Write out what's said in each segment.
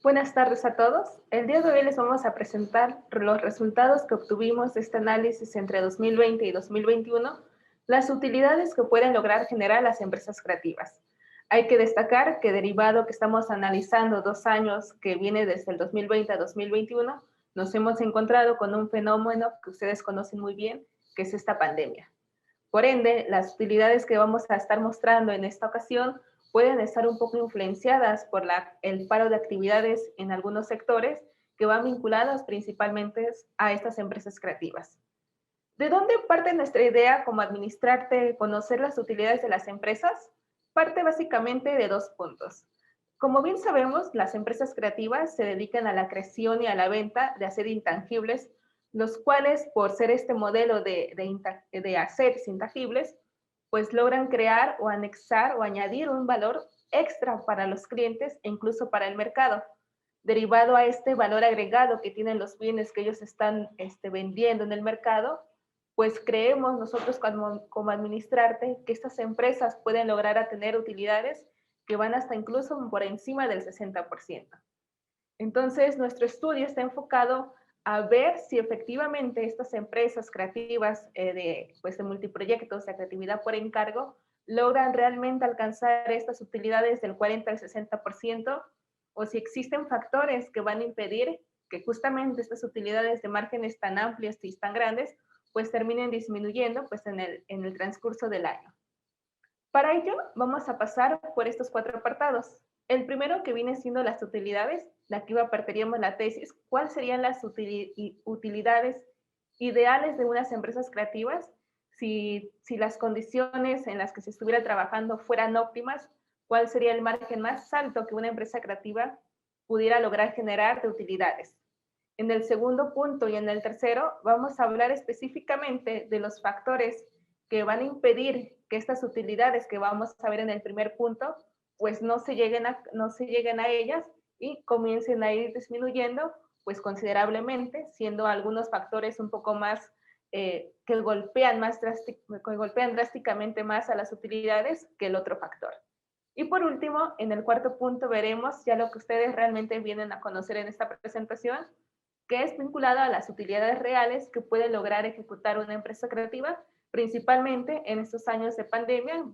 Buenas tardes a todos. El día de hoy les vamos a presentar los resultados que obtuvimos de este análisis entre 2020 y 2021, las utilidades que pueden lograr generar las empresas creativas. Hay que destacar que derivado que estamos analizando 2 años que viene desde el 2020 a 2021, nos hemos encontrado con un fenómeno que ustedes conocen muy bien, que es esta pandemia. Por ende, las utilidades que vamos a estar mostrando en esta ocasión pueden estar un poco influenciadas por el paro de actividades en algunos sectores que van vinculados principalmente a estas empresas creativas. ¿De dónde parte nuestra idea como administrarte, conocer las utilidades de las empresas? Parte básicamente de 2 puntos. Como bien sabemos, las empresas creativas se dedican a la creación y a la venta de hacer intangibles, los cuales, por ser este modelo de hacer intangibles, pues logran crear o anexar o añadir un valor extra para los clientes e incluso para el mercado. Derivado a este valor agregado que tienen los bienes que ellos están vendiendo en el mercado, pues creemos nosotros como administrarte que estas empresas pueden lograr a tener utilidades que van hasta incluso por encima del 60%. Entonces, nuestro estudio está enfocado a ver si efectivamente estas empresas creativas de multiproyectos de creatividad por encargo logran realmente alcanzar estas utilidades del 40 al 60%, o si existen factores que van a impedir que justamente estas utilidades de márgenes tan amplios y tan grandes pues terminen disminuyendo pues en el transcurso del año. Para ello, vamos a pasar por estos 4 apartados. El primero, que viene siendo las utilidades, de aquí partiríamos la tesis, ¿cuáles serían las utilidades ideales de unas empresas creativas? Si las condiciones en las que se estuviera trabajando fueran óptimas, ¿cuál sería el margen más alto que una empresa creativa pudiera lograr generar de utilidades? En el segundo punto y en el tercero, vamos a hablar específicamente de los factores que van a impedir que estas utilidades que vamos a ver en el primer punto, pues no se lleguen a ellas y comiencen a ir disminuyendo, pues considerablemente, siendo algunos factores un poco más que golpean drásticamente más a las utilidades que el otro factor. Y por último, en el cuarto punto veremos ya lo que ustedes realmente vienen a conocer en esta presentación, que es vinculado a las utilidades reales que puede lograr ejecutar una empresa creativa, principalmente en estos años de pandemia,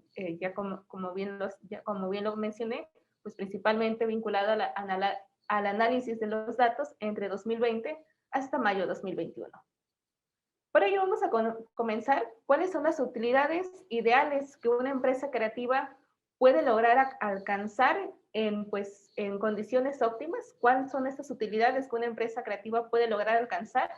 como bien lo mencioné, pues principalmente vinculado al análisis de los datos entre 2020 hasta mayo de 2021. Por ello vamos a comenzar cuáles son las utilidades ideales que una empresa creativa puede lograr alcanzar en condiciones óptimas. ¿Cuáles son estas utilidades que una empresa creativa puede lograr alcanzar?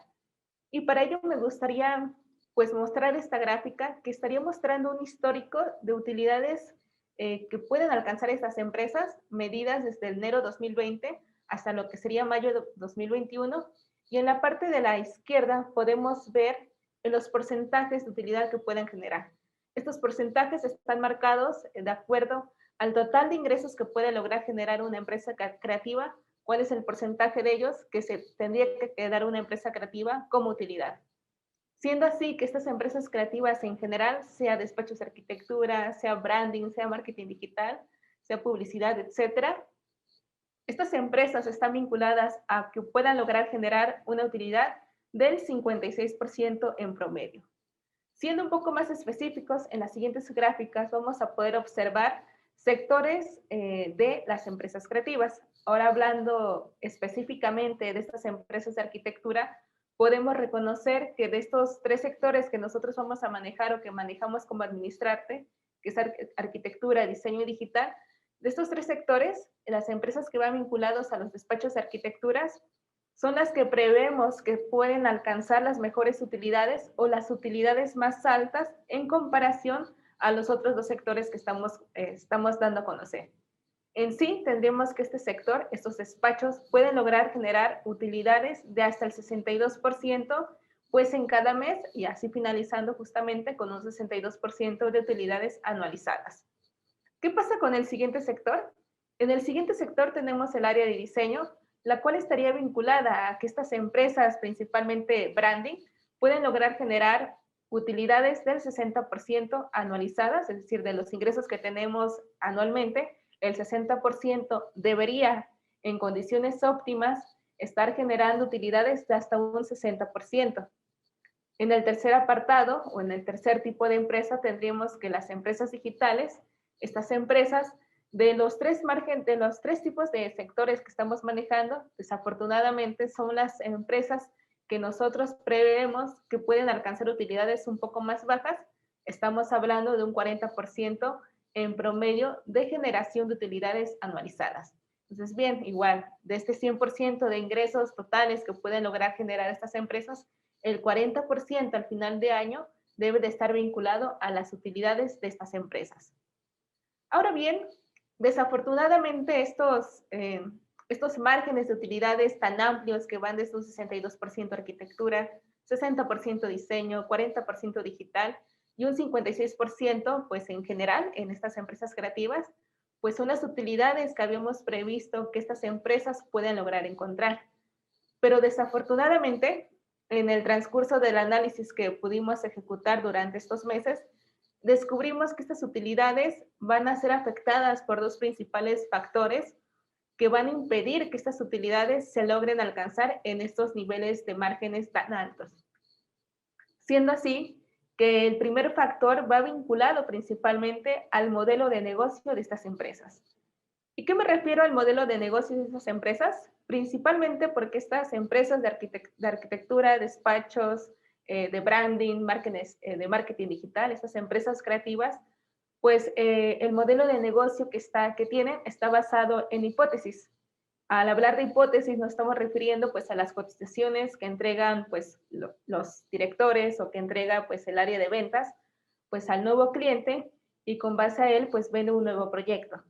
Y para ello me gustaría pues mostrar esta gráfica que estaría mostrando un histórico de utilidades que pueden alcanzar estas empresas medidas desde enero 2020 hasta lo que sería mayo de 2021. Y en la parte de la izquierda podemos ver los porcentajes de utilidad que pueden generar. Estos porcentajes están marcados de acuerdo al total de ingresos que puede lograr generar una empresa creativa, cuál es el porcentaje de ellos que se tendría que dar una empresa creativa como utilidad. Siendo así que estas empresas creativas en general, sea despachos de arquitectura, sea branding, sea marketing digital, sea publicidad, etcétera, estas empresas están vinculadas a que puedan lograr generar una utilidad del 56% en promedio. Siendo un poco más específicos, en las siguientes gráficas vamos a poder observar sectores de las empresas creativas. Ahora hablando específicamente de estas empresas de arquitectura, podemos reconocer que de estos 3 sectores que nosotros vamos a manejar o que manejamos como administrarte, que es arquitectura, diseño y digital, de estos 3 sectores, las empresas que van vinculados a los despachos de arquitecturas son las que prevemos que pueden alcanzar las mejores utilidades o las utilidades más altas en comparación a los otros 2 sectores que estamos dando a conocer. En sí, tendríamos que este sector, estos despachos, pueden lograr generar utilidades de hasta el 62%, pues en cada mes, y así finalizando justamente con un 62% de utilidades anualizadas. ¿Qué pasa con el siguiente sector? En el siguiente sector tenemos el área de diseño, la cual estaría vinculada a que estas empresas, principalmente branding, pueden lograr generar utilidades del 60% anualizadas, es decir, de los ingresos que tenemos anualmente, el 60% debería en condiciones óptimas, estar generando utilidades de hasta un 60%. En el tercer apartado o en el tercer tipo de empresa tendríamos que las empresas digitales, estas empresas de los tres tipos de sectores que estamos manejando, desafortunadamente son las empresas que nosotros prevemos que pueden alcanzar utilidades un poco más bajas. Estamos hablando de un 40% en promedio de generación de utilidades anualizadas. Entonces, bien, igual, de este 100% de ingresos totales que pueden lograr generar estas empresas, el 40% al final de año debe de estar vinculado a las utilidades de estas empresas. Ahora bien, desafortunadamente estos márgenes de utilidades tan amplios que van desde un 62% arquitectura, 60% diseño, 40% digital y un 56% pues en general en estas empresas creativas, pues son las utilidades que habíamos previsto que estas empresas pueden lograr encontrar. Pero desafortunadamente, en el transcurso del análisis que pudimos ejecutar durante estos meses, descubrimos que estas utilidades van a ser afectadas por dos principales factores que van a impedir que estas utilidades se logren alcanzar en estos niveles de márgenes tan altos. Siendo así que el primer factor va vinculado principalmente al modelo de negocio de estas empresas. ¿Y qué me refiero al modelo de negocio de estas empresas? Principalmente porque estas empresas de arquitectura, despachos, de branding, de marketing digital, estas empresas creativas, pues el modelo de negocio que tienen está basado en hipótesis. Al hablar de hipótesis nos estamos refiriendo pues a las cotizaciones que entregan pues los directores o que entrega pues el área de ventas pues al nuevo cliente y con base a él pues vende un nuevo proyecto.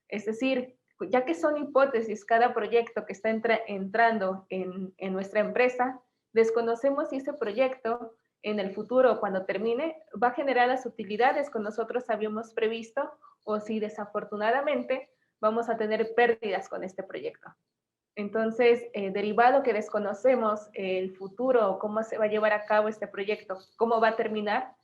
Es decir, ya que son hipótesis cada proyecto que está entrando en nuestra empresa, desconocemos si ese proyecto en el futuro, cuando termine, va a generar las utilidades que nosotros habíamos previsto o si desafortunadamente vamos a tener pérdidas con este proyecto. Entonces, derivado que desconocemos el futuro, cómo se va a llevar a cabo este proyecto, cómo va a terminar,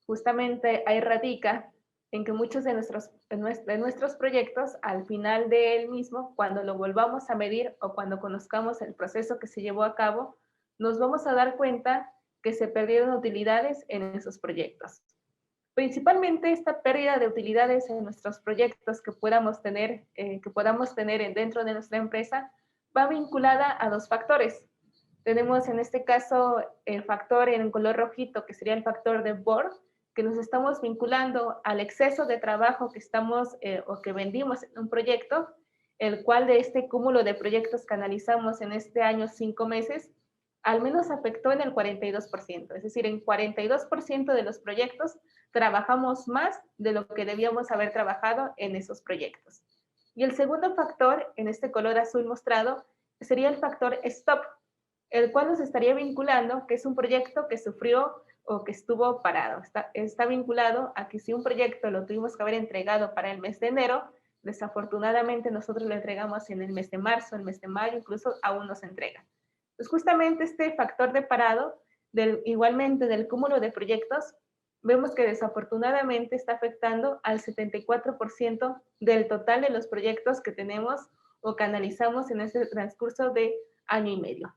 justamente ahí radica en que muchos de nuestros proyectos, al final de él mismo, cuando lo volvamos a medir o cuando conozcamos el proceso que se llevó a cabo, nos vamos a dar cuenta que se perdieron utilidades en esos proyectos. Principalmente esta pérdida de utilidades en nuestros proyectos que podamos tener dentro de nuestra empresa va vinculada a dos factores. Tenemos en este caso el factor en color rojito, que sería el factor de board, que nos estamos vinculando al exceso de trabajo que estamos o que vendimos en un proyecto, el cual de este cúmulo de proyectos que analizamos en este año 5 meses, al menos afectó en el 42%, es decir, en 42% de los proyectos trabajamos más de lo que debíamos haber trabajado en esos proyectos. Y el segundo factor, en este color azul mostrado, sería el factor stop, el cual nos estaría vinculando que es un proyecto que sufrió o que estuvo parado. Está vinculado a que si un proyecto lo tuvimos que haber entregado para el mes de enero, desafortunadamente nosotros lo entregamos en el mes de marzo, el mes de mayo, incluso aún no se entrega. Pues justamente este factor de parado, igualmente del cúmulo de proyectos, vemos que desafortunadamente está afectando al 74% del total de los proyectos que tenemos o que analizamos en este transcurso de año y medio.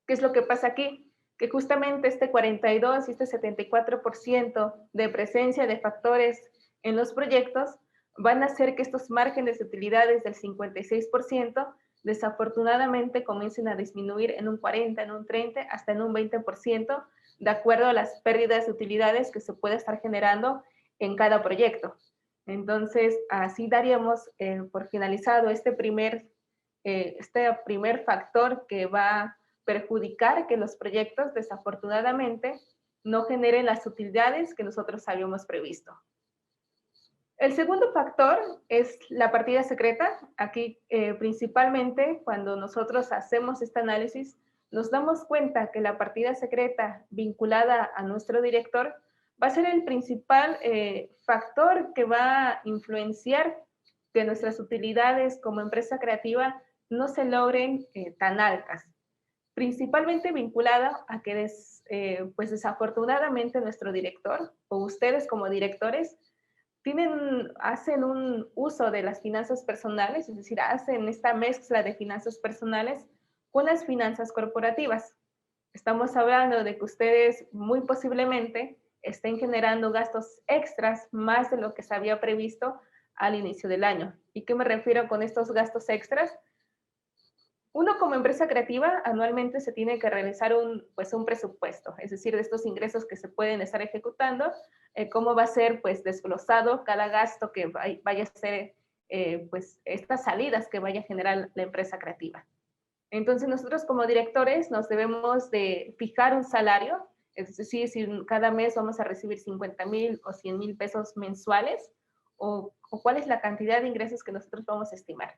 ¿Qué es lo que pasa aquí? Que justamente este 42 y este 74% de presencia de factores en los proyectos van a hacer que estos márgenes de utilidades del 56% desafortunadamente comiencen a disminuir en un 40, en un 30, hasta en un 20%, de acuerdo a las pérdidas de utilidades que se puede estar generando en cada proyecto. Entonces, así daríamos por finalizado este primer factor que va a perjudicar que los proyectos desafortunadamente no generen las utilidades que nosotros habíamos previsto. El segundo factor es la partida secreta. Aquí principalmente cuando nosotros hacemos este análisis nos damos cuenta que la partida secreta vinculada a nuestro director va a ser el principal factor que va a influenciar que nuestras utilidades como empresa creativa no se logren tan altas. Principalmente vinculada a que pues desafortunadamente nuestro director o ustedes como directores hacen un uso de las finanzas personales, es decir, hacen esta mezcla de finanzas personales con las finanzas corporativas. Estamos hablando de que ustedes muy posiblemente estén generando gastos extras más de lo que se había previsto al inicio del año. ¿Y qué me refiero con estos gastos extras? Uno como empresa creativa anualmente se tiene que realizar pues un presupuesto, es decir, de estos ingresos que se pueden estar ejecutando, cómo va a ser pues desglosado cada gasto que vaya a ser, pues estas salidas que vaya a generar la empresa creativa. Entonces nosotros como directores nos debemos de fijar un salario, es decir, si cada mes vamos a recibir 50,000 o 100,000 pesos mensuales, o cuál es la cantidad de ingresos que nosotros vamos a estimar.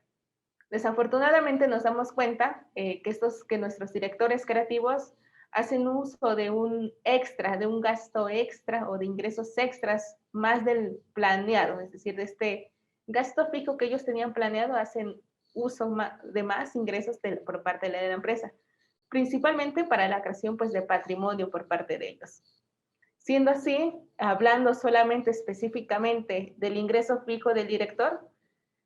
Desafortunadamente nos damos cuenta que nuestros directores creativos hacen uso de un extra, de un gasto extra o de ingresos extras más del planeado, es decir, de este gasto fijo que ellos tenían planeado, hacen uso de más ingresos por parte de la empresa, principalmente para la creación pues, de patrimonio por parte de ellos. Siendo así, hablando solamente específicamente del ingreso fijo del director,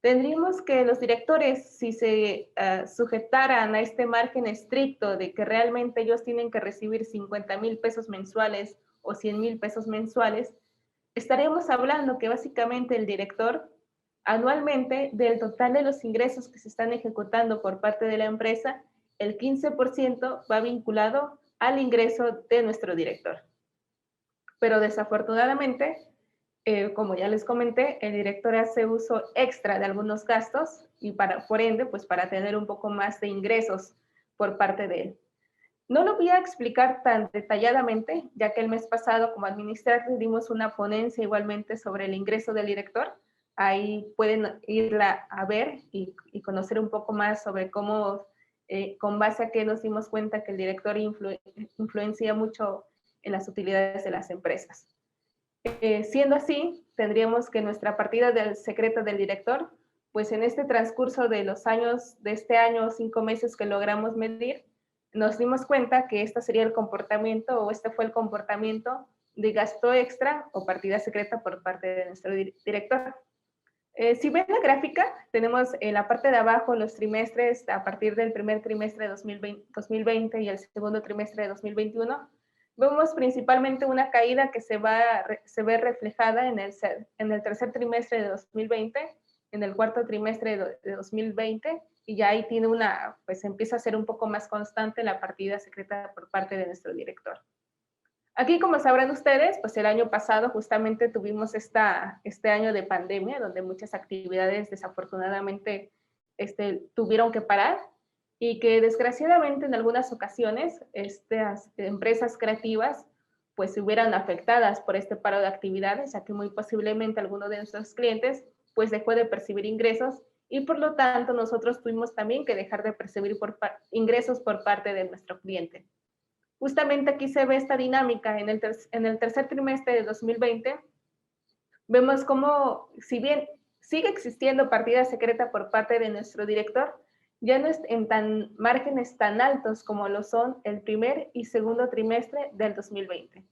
tendríamos que los directores, si se sujetaran a este margen estricto de que realmente ellos tienen que recibir 50,000 pesos mensuales o 100,000 pesos mensuales, estaríamos hablando que básicamente el director anualmente del total de los ingresos que se están ejecutando por parte de la empresa, el 15% va vinculado al ingreso de nuestro director. Pero desafortunadamente, como ya les comenté, el director hace uso extra de algunos gastos y por ende, pues para tener un poco más de ingresos por parte de él. No lo voy a explicar tan detalladamente, ya que el mes pasado como administrador dimos una ponencia igualmente sobre el ingreso del director. Ahí pueden irla a ver y conocer un poco más sobre cómo, con base a qué nos dimos cuenta que el director influencia mucho en las utilidades de las empresas. Siendo así, tendríamos que nuestra partida del secreto del director, pues en este transcurso de los años, de este año, 5 meses que logramos medir, nos dimos cuenta que este sería el comportamiento o este fue el comportamiento de gasto extra o partida secreta por parte de nuestro director. Si ven la gráfica, tenemos en la parte de abajo los trimestres a partir del primer trimestre de 2020 y el segundo trimestre de 2021. Vemos principalmente una caída que se ve reflejada en el tercer trimestre de 2020, en el cuarto trimestre de 2020, y ya ahí tiene pues empieza a ser un poco más constante la partida secreta por parte de nuestro director. Aquí, como sabrán ustedes, pues el año pasado justamente tuvimos este año de pandemia, donde muchas actividades desafortunadamente tuvieron que parar y que desgraciadamente en algunas ocasiones estas empresas creativas pues se hubieran afectadas por este paro de actividades, ya que muy posiblemente alguno de nuestros clientes pues dejó de percibir ingresos y por lo tanto nosotros tuvimos también que dejar de percibir ingresos por parte de nuestro cliente. Justamente aquí se ve esta dinámica en el tercer trimestre de 2020. Vemos cómo, si bien sigue existiendo partida secreta por parte de nuestro director, ya no es en márgenes tan altos como lo son el primer y segundo trimestre del 2020.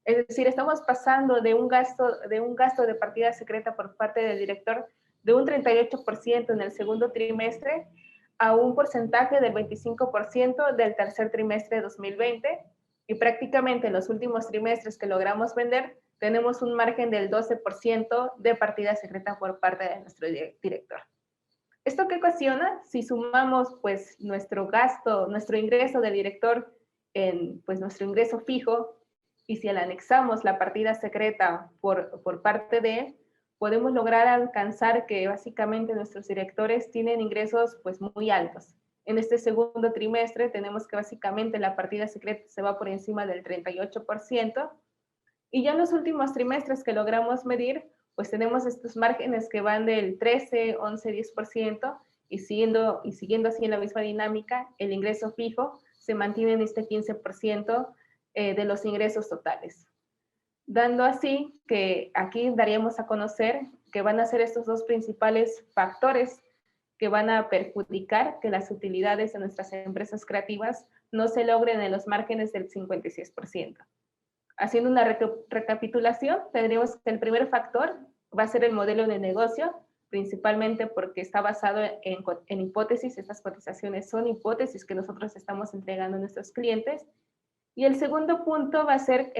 Es decir, estamos pasando de un gasto de partida secreta por parte del director de un 38% en el segundo trimestre a un porcentaje del 25% del tercer trimestre de 2020 y prácticamente en los últimos trimestres que logramos vender tenemos un margen del 12% de partida secreta por parte de nuestro director. ¿Esto qué ocasiona? Si sumamos pues nuestro gasto, nuestro ingreso del director en pues nuestro ingreso fijo y si le anexamos la partida secreta por parte de él, podemos lograr alcanzar que básicamente nuestros directores tienen ingresos pues muy altos. En este segundo trimestre tenemos que básicamente la partida secreta se va por encima del 38% y ya en los últimos trimestres que logramos medir, pues tenemos estos márgenes que van del 13, 11, 10% y siguiendo así en la misma dinámica, el ingreso fijo se mantiene en este 15% de los ingresos totales. Dando así que aquí daríamos a conocer que van a ser estos dos principales factores que van a perjudicar que las utilidades de nuestras empresas creativas no se logren en los márgenes del 56%. Haciendo una recapitulación, tendríamos que el primer factor va a ser el modelo de negocio, principalmente porque está basado en hipótesis. Estas cotizaciones son hipótesis que nosotros estamos entregando a nuestros clientes. Y el segundo punto va a ser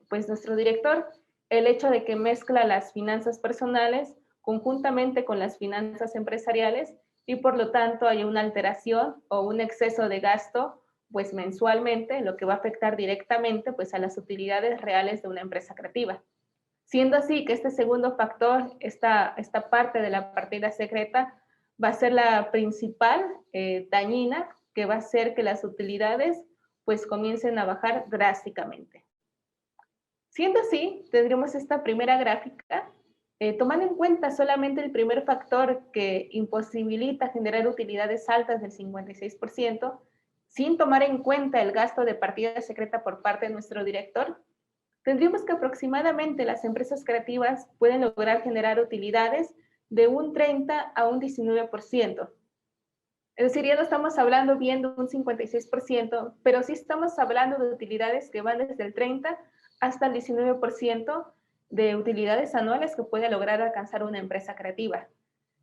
pues nuestro director, el hecho de que mezcla las finanzas personales conjuntamente con las finanzas empresariales y por lo tanto hay una alteración o un exceso de gasto pues mensualmente, lo que va a afectar directamente pues a las utilidades reales de una empresa creativa. Siendo así que este segundo factor, esta parte de la partida secreta, va a ser la principal dañina, que va a hacer que las utilidades pues comiencen a bajar drásticamente. Siendo así, tendremos esta primera gráfica, tomando en cuenta solamente el primer factor que imposibilita generar utilidades altas del 56%, sin tomar en cuenta el gasto de partida secreta por parte de nuestro director, tendríamos que aproximadamente las empresas creativas pueden lograr generar utilidades de un 30 a un 19%. Es decir, ya no estamos hablando bien de un 56%, pero sí estamos hablando de utilidades que van desde el 30 hasta el 19% de utilidades anuales que puede lograr alcanzar una empresa creativa.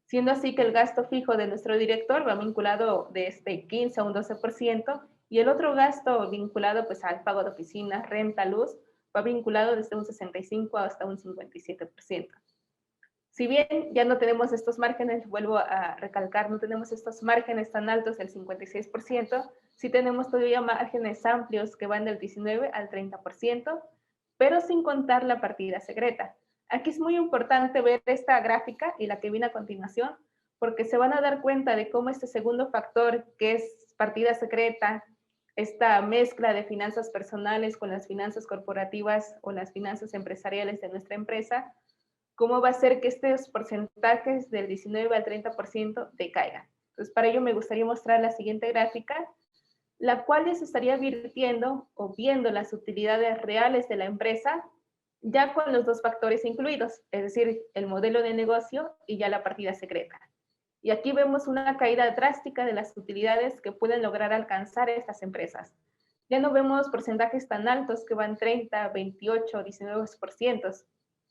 Siendo así que el gasto fijo de nuestro director va vinculado de este 15 a un 12% y el otro gasto vinculado pues al pago de oficinas, renta, luz, va vinculado desde un 65 hasta un 57%. Si bien ya no tenemos estos márgenes, vuelvo a recalcar, no tenemos estos márgenes tan altos del 56%, sí tenemos todavía márgenes amplios que van del 19 al 30%, pero sin contar la partida secreta. Aquí es muy importante ver esta gráfica y la que viene a continuación, porque se van a dar cuenta de cómo este segundo factor, que es partida secreta, esta mezcla de finanzas personales con las finanzas corporativas o las finanzas empresariales de nuestra empresa, cómo va a ser que estos porcentajes del 19 al 30% decaigan. Entonces, para ello me gustaría mostrar la siguiente gráfica, la cual ya se estaría virtiendo o viendo las utilidades reales de la empresa ya con los dos factores incluidos, es decir, el modelo de negocio y ya la partida secreta. Y aquí vemos una caída drástica de las utilidades que pueden lograr alcanzar estas empresas. Ya no vemos porcentajes tan altos que van 30, 28, 19%.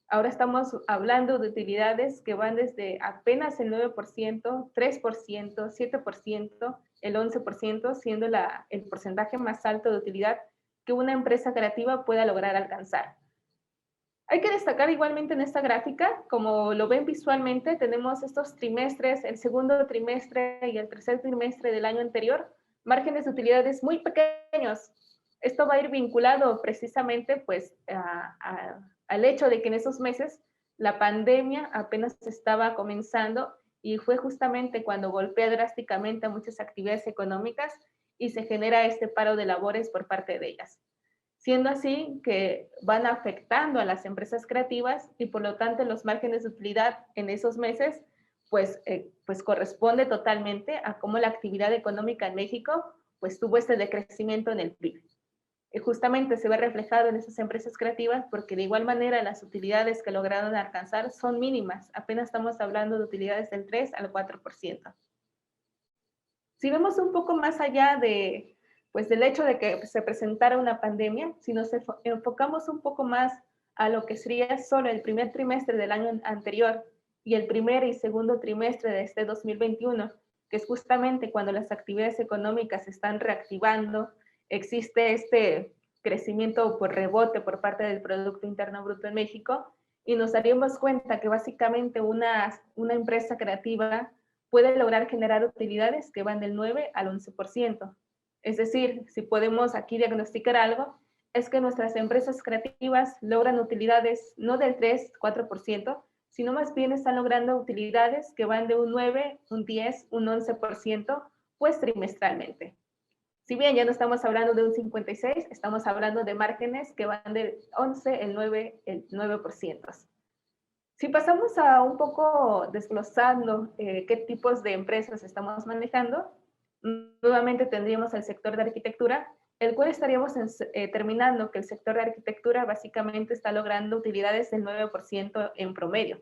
Ahora estamos hablando de utilidades que van desde apenas el 9%, 3%, 7%, el 11%, siendo el porcentaje más alto de utilidad que una empresa creativa pueda lograr alcanzar. Hay que destacar igualmente en esta gráfica, como lo ven visualmente, tenemos estos trimestres, el segundo trimestre y el tercer trimestre del año anterior, márgenes de utilidades muy pequeños. Esto va a ir vinculado precisamente pues al hecho de que en esos meses la pandemia apenas estaba comenzando y fue justamente cuando golpea drásticamente a muchas actividades económicas y se genera este paro de labores por parte de ellas. Siendo así que van afectando a las empresas creativas y por lo tanto los márgenes de utilidad en esos meses pues corresponde totalmente a cómo la actividad económica en México pues tuvo este decrecimiento en el PIB. Y justamente se ve reflejado en esas empresas creativas porque de igual manera las utilidades que lograron alcanzar son mínimas, apenas estamos hablando de utilidades del 3 al 4%. Si vemos un poco más allá pues del hecho de que se presentara una pandemia, si nos enfocamos un poco más a lo que sería solo el primer trimestre del año anterior y el primer y segundo trimestre de este 2021, que es justamente cuando las actividades económicas se están reactivando, existe este crecimiento por rebote por parte del Producto Interno Bruto en México, y nos daríamos cuenta que básicamente una empresa creativa puede lograr generar utilidades que van del 9 al 11%. Es decir, si podemos aquí diagnosticar algo, es que nuestras empresas creativas logran utilidades no del 3, 4%, sino más bien están logrando utilidades que van de un 9, un 10, un 11%, pues trimestralmente. Si bien ya no estamos hablando de un 56, estamos hablando de márgenes que van del 11, el 9%. Si pasamos a un poco desglosando qué tipos de empresas estamos manejando, nuevamente tendríamos el sector de arquitectura, el cual estaríamos terminando que el sector de arquitectura básicamente está logrando utilidades del 9% en promedio.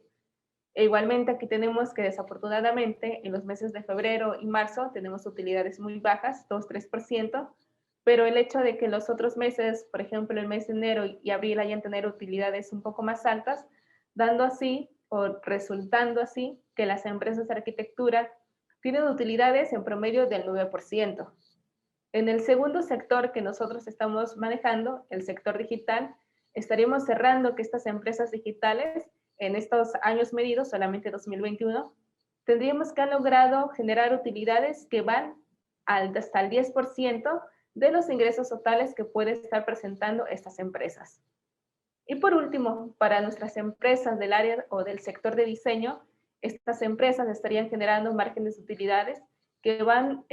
E igualmente aquí tenemos que desafortunadamente en los meses de febrero y marzo tenemos utilidades muy bajas, 2-3%, pero el hecho de que los otros meses, por ejemplo el mes de enero y abril, hayan tener utilidades un poco más altas, dando así o resultando así que las empresas de arquitectura tienen utilidades en promedio del 9%. En el segundo sector que nosotros estamos manejando, el sector digital, estaríamos cerrando que estas empresas digitales, en estos años medidos, solamente 2021, tendríamos que haber logrado generar utilidades que van hasta el 10% de los ingresos totales que pueden estar presentando estas empresas. Y por último, para nuestras empresas del área o del sector de diseño, estas empresas estarían generando márgenes de utilidades que van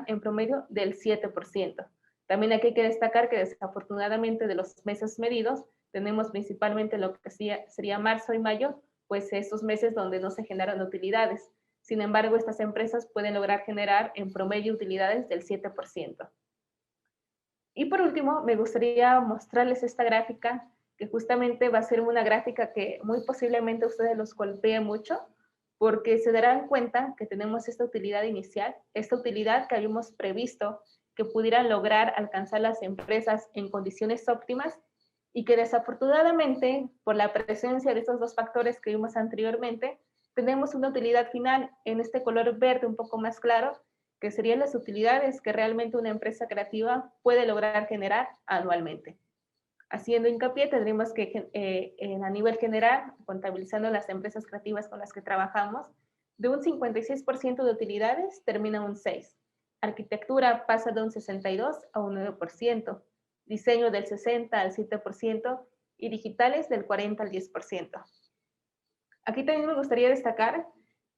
en promedio del 7%. También aquí hay que destacar que desafortunadamente de los meses medidos, tenemos principalmente lo que sería marzo y mayo, pues estos meses donde no se generan utilidades. Sin embargo, estas empresas pueden lograr generar en promedio utilidades del 7%. Y por último, me gustaría mostrarles esta gráfica, que justamente va a ser una gráfica que muy posiblemente ustedes los golpee mucho, porque se darán cuenta que tenemos esta utilidad inicial, esta utilidad que habíamos previsto que pudieran lograr alcanzar las empresas en condiciones óptimas y que desafortunadamente, por la presencia de estos dos factores que vimos anteriormente, tenemos una utilidad final en este color verde un poco más claro, que serían las utilidades que realmente una empresa creativa puede lograr generar anualmente. Haciendo hincapié, tendríamos que, a nivel general, contabilizando las empresas creativas con las que trabajamos, de un 56% de utilidades termina un 6%. Arquitectura pasa de un 62% a un 9%, diseño del 60% al 7% y digitales del 40% al 10%. Aquí también me gustaría destacar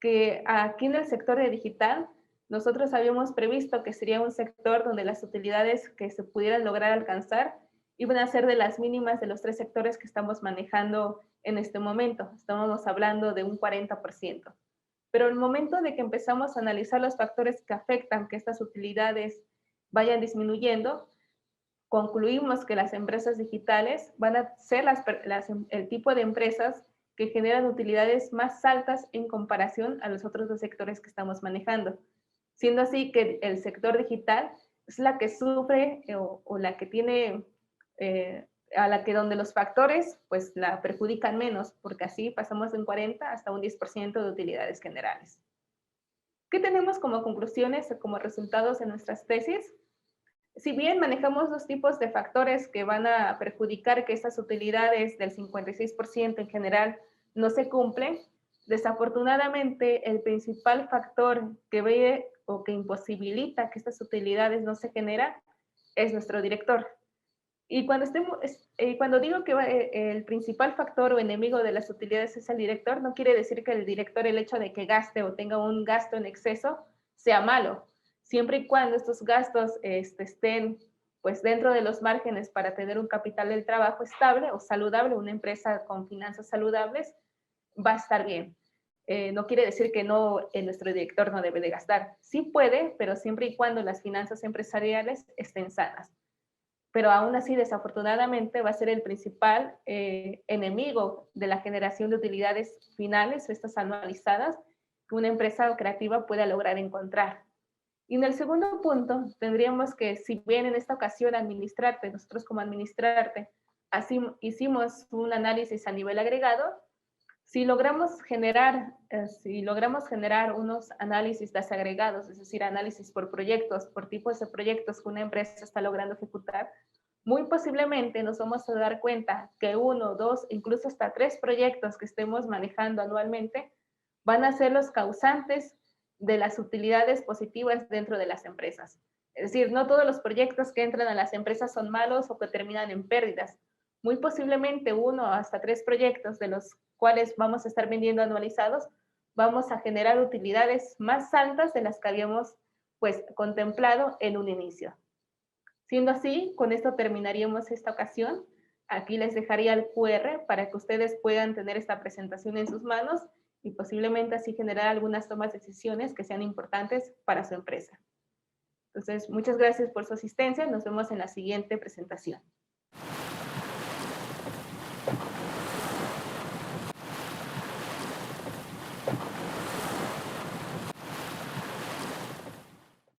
que aquí en el sector de digital, nosotros habíamos previsto que sería un sector donde las utilidades que se pudieran lograr alcanzar iban a ser de las mínimas de los tres sectores que estamos manejando en este momento. Estábamos hablando de un 40%. Pero el momento de que empezamos a analizar los factores que afectan que estas utilidades vayan disminuyendo, concluimos que las empresas digitales van a ser el tipo de empresas que generan utilidades más altas en comparación a los otros dos sectores que estamos manejando. Siendo así que el sector digital es la que sufre o la que tiene, a la que donde los factores pues la perjudican menos, porque así pasamos de un 40 hasta un 10% de utilidades generales. ¿Qué tenemos como conclusiones o como resultados en nuestras tesis? Si bien manejamos dos tipos de factores que van a perjudicar que estas utilidades del 56% en general no se cumplen, desafortunadamente el principal factor que ve o que imposibilita que estas utilidades no se generan es nuestro director. Y cuando digo que el principal factor o enemigo de las utilidades es el director, no quiere decir que el director, el hecho de que gaste o tenga un gasto en exceso, sea malo, siempre y cuando estos gastos estén pues dentro de los márgenes para tener un capital del trabajo estable o saludable, una empresa con finanzas saludables, va a estar bien. No quiere decir que nuestro director no debe de gastar. Sí puede, pero siempre y cuando las finanzas empresariales estén sanas. Pero aún así, desafortunadamente, va a ser el principal enemigo de la generación de utilidades finales, estas anualizadas, que una empresa creativa pueda lograr encontrar. Y en el segundo punto, tendríamos que, si bien en esta ocasión administrarte, nosotros como administrarte, así hicimos un análisis a nivel agregado, si logramos generar unos análisis desagregados, es decir, análisis por proyectos, por tipos de proyectos que una empresa está logrando ejecutar, muy posiblemente nos vamos a dar cuenta que 1, 2, incluso hasta 3 proyectos que estemos manejando anualmente van a ser los causantes de las utilidades positivas dentro de las empresas. Es decir, no todos los proyectos que entran a las empresas son malos o que terminan en pérdidas. Muy posiblemente 1 hasta 3 proyectos de los cuales vamos a estar vendiendo anualizados, vamos a generar utilidades más altas de las que habíamos pues contemplado en un inicio. Siendo así, con esto terminaríamos esta ocasión. Aquí les dejaría el QR para que ustedes puedan tener esta presentación en sus manos y posiblemente así generar algunas tomas de decisiones que sean importantes para su empresa. Entonces, muchas gracias por su asistencia. Nos vemos en la siguiente presentación.